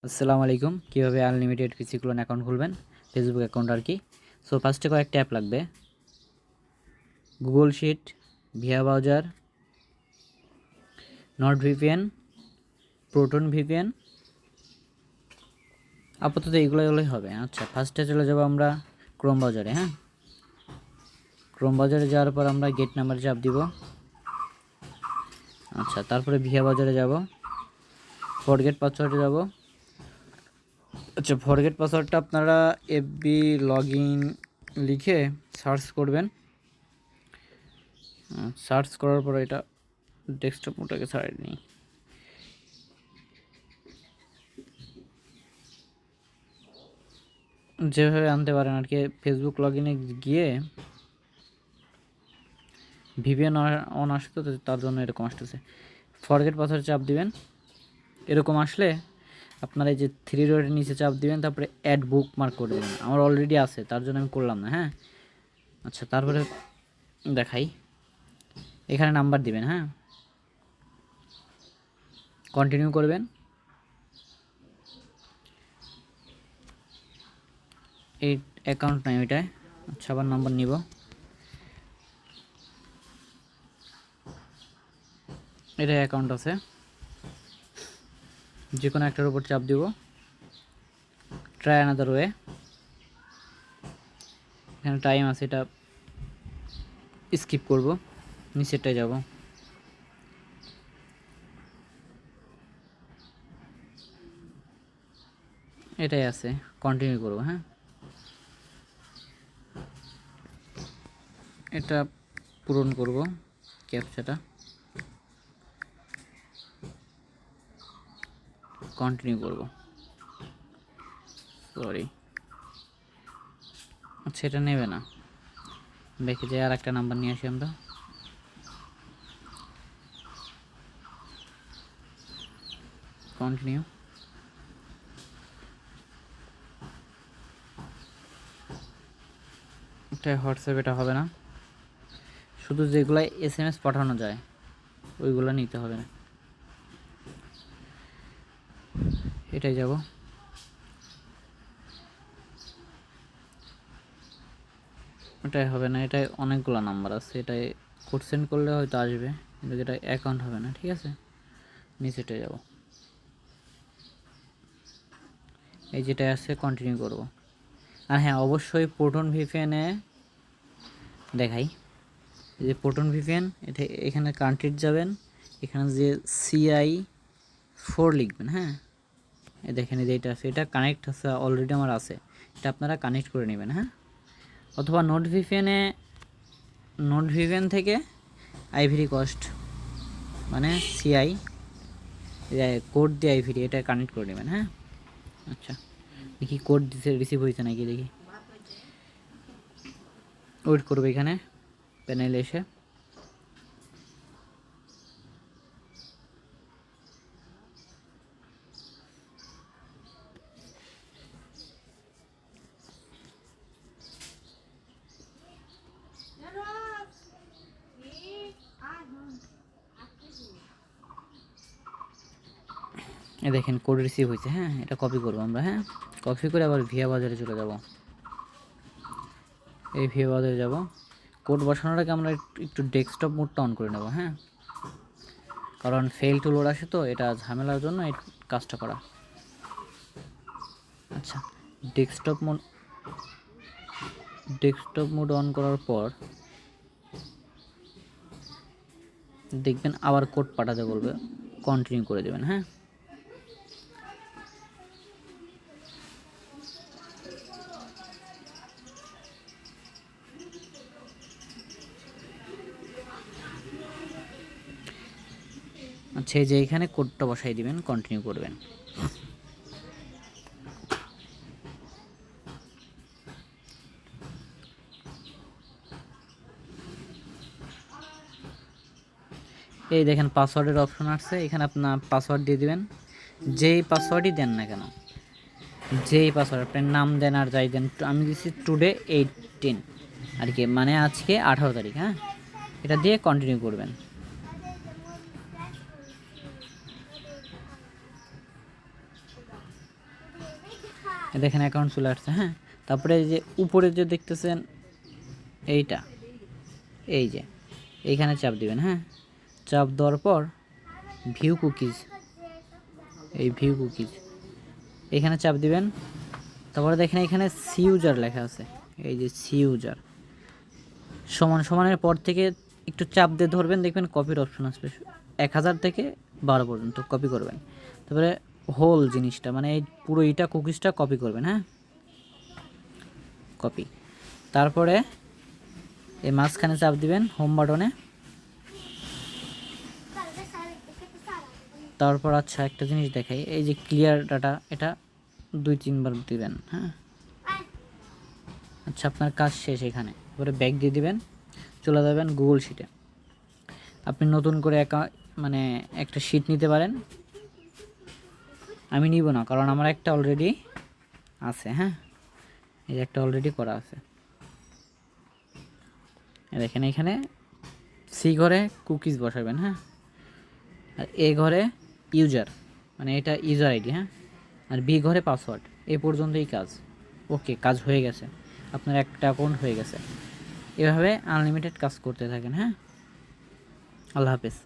আসসালামু আলাইকুম। কীভাবে আনলিমিটেড পিসি ক্লোন অ্যাকাউন্ট খুলবেন, ফেসবুক অ্যাকাউন্ট আর কি। সো ফার্স্টে কয়েকটা অ্যাপ লাগবে: Google sheet, via browser, Nord VPN, Proton VPN. আপাতত এগুলোই হবে। আচ্ছা, ফার্স্টে চলে যাব আমরা ক্রোম ব্রাউজারে। হ্যাঁ, ক্রোম ব্রাউজারে যাওয়ার পর আমরা গেট নাম্বার চাপ দিব। আচ্ছা, তারপরে ভিয়া ব্রাউজারে যাব, ফরগেট পাসওয়ার্ডে যাব। আচ্ছা, ফরগেট পাসওয়ার্ডটা আপনারা এফবি লগ ইন লিখে সার্চ করবেন। সার্চ করার পর এটা ডেস্কটপ মোডটাকে ছাড়িয়ে নিই। যেভাবে আনতে পারেন আর কি, ফেসবুক লগ ইনে গিয়ে ভিপিএন অন আসতো, তো তার জন্য এরকম আসতেছে। ফরগেট পাসওয়ার্ড চাপ দিবেন। এরকম আসলে আপনারা এই যে থ্রি ডটের নিচে চাপ দিবেন, তারপরে অ্যাড বুক মার্ক করে দেবেন। আমার অলরেডি আছে, তার জন্য আমি করলাম না। হ্যাঁ, আচ্ছা, তারপরে দেখাই, এখানে নাম্বার দিবেন। হ্যাঁ, কন্টিনিউ করবেন। এই অ্যাকাউন্ট নাই ওইটায়। আচ্ছা, আবার নাম্বার নিব। এটা অ্যাকাউন্ট আছে, যে কোনো একটার উপর চাপ দিব। ট্রাই অ্যানাদার ওয়ে, এখানে টাইম আছে, এটা স্কিপ করব, নিচেরটায় যাব। এটাই আছে, কন্টিনিউ করব। হ্যাঁ, এটা পূরণ করব ক্যাপচাটা, কন্টিনিউ করব। সরি, আচ্ছা, এটা নেবে না। দেখে যাই, আর একটা নাম্বার নিয়ে আসি আমরা। কন্টিনিউ। এটা হোয়াটসঅ্যাপ, এটা হবে না। শুধু যেগুলো SMS পাঠানো যায় ওইগুলো নিতে হবে না। এটাই যাব। এটাই হবে না, এটাই অনেকগুলো নাম্বার আছে। এটাই কোড সেন্ড করলে হয়তো আসবে, কিন্তু এটা অ্যাকাউন্ট হবে না। ঠিক আছে, নিচেটায় যাব। এই যেটা আছে, কন্টিনিউ করব। আর হ্যাঁ, অবশ্যই প্রোটন ভিপিএনে দেখাই, এই যে প্রোটন ভিপিএন, এটা এখানে কান্ট্রিতে যাবেন, এখানে যে CI4 লিখবেন। হ্যাঁ, এই দেখেন, এই যে এটা আছে, এটা কানেক্ট আছে, অলরেডি আমার আছে। এটা আপনারা কানেক্ট করে নেবেন। হ্যাঁ, অথবা নোট ভিপিএন থেকে আইভরি কস্ট মানে CI কোড দিয়ে আইভরি, এটা কানেক্ট করে নেবেন। হ্যাঁ, আচ্ছা, দেখি কোড দিতে রিসিভ হয়েছে নাকি, দেখি। ওয়েট করবে এখানে প্যানেলে এসে। এ দেখেন, কোড রিসিভ হয়েছে। হ্যাঁ, এটা কপি করবো আমরা। হ্যাঁ, কপি করে আবার ভিয়া বাজারে চলে যাব। এই ভিয়া বাজারে যাব, কোড বসানোর আগে আমরা একটু ডেস্কটপ মোডটা অন করে নেব। হ্যাঁ, কারণ ফেল টু লোড আসে, তো এটা ঝামেলার জন্য এই কাজটা করা। আচ্ছা, ডেস্কটপ মোড অন করার পর দেখবেন আবার কোড পাঠাতে বলবে, কন্টিনিউ করে দেবেন। হ্যাঁ, আচ্ছা, এই যে এখানে কোডটা বসাই দিবেন, কন্টিনিউ করবেন। এই দেখেন, পাসওয়ার্ডের অপশন আসছে, এখানে আপনার পাসওয়ার্ড দিয়ে দিবেন। যেই পাসওয়ার্ডই দেন না কেন, যেই পাসওয়ার্ড আপনার নাম দেন আর যাই দেন, আমি দিচ্ছি টুডে 18 আর কি, মানে আজকে 18 তারিখ। হ্যাঁ, এটা দিয়ে কন্টিনিউ করবেন। দেখেন অ্যাকাউন্ট চলে আসছে। হ্যাঁ, তারপরে এই যে উপরে যে দেখতেছেন এইটা, এই যে এইখানে চাপ দিবেন। হ্যাঁ, চাপ দেওয়ার পর ভিউ কুকিজ, এই ভিউ কুকিজ এখানে চাপ দিবেন। তারপরে দেখেন এখানে সি ইউজার লেখা আছে, এই যে সি ইউজার সমান সমানের পর থেকে একটু চাপ দিয়ে ধরবেন, দেখবেন কপির অপশন আসবে। 1000 থেকে 12 পর্যন্ত কপি করবেন। তারপরে হোল জিনিসটা মানে এই পুরো এইটা কুকিজটা কপি করবেন। হ্যাঁ, কপি। তারপরে এই মাঝখানে চাপ দিবেন হোম বাটনে। তারপর আচ্ছা একটা জিনিস দেখাই, এই যে ক্লিয়ার ডাটা, এটা 2-3 বার দিবেন। হ্যাঁ, আচ্ছা আপনার কাজ শেষ। এখানে এবারে ব্যাক দিয়ে দিবেন, চলে যাবেন গুগল শিটে। আপনি নতুন করে মানে একটা শিট নিতে পারেন, আমি নিব না কারণ আমার একটা অলরেডি আছে। হ্যাঁ, এই একটা অলরেডি করা আছে। দেখেন এখানে সি ঘরে কুকিজ বসাবেন। হ্যাঁ, আর এ ঘরে ইউজার মানে এটা ইউজার আইডি। হ্যাঁ, আর বি ঘরে পাসওয়ার্ড। এই পর্যন্তই কাজ। ওকে, কাজ হয়ে গেছে, আপনার একটা অ্যাকাউন্ট হয়ে গেছে। এভাবে আনলিমিটেড কাজ করতে থাকেন। হ্যাঁ, আল্লাহ হাফেজ।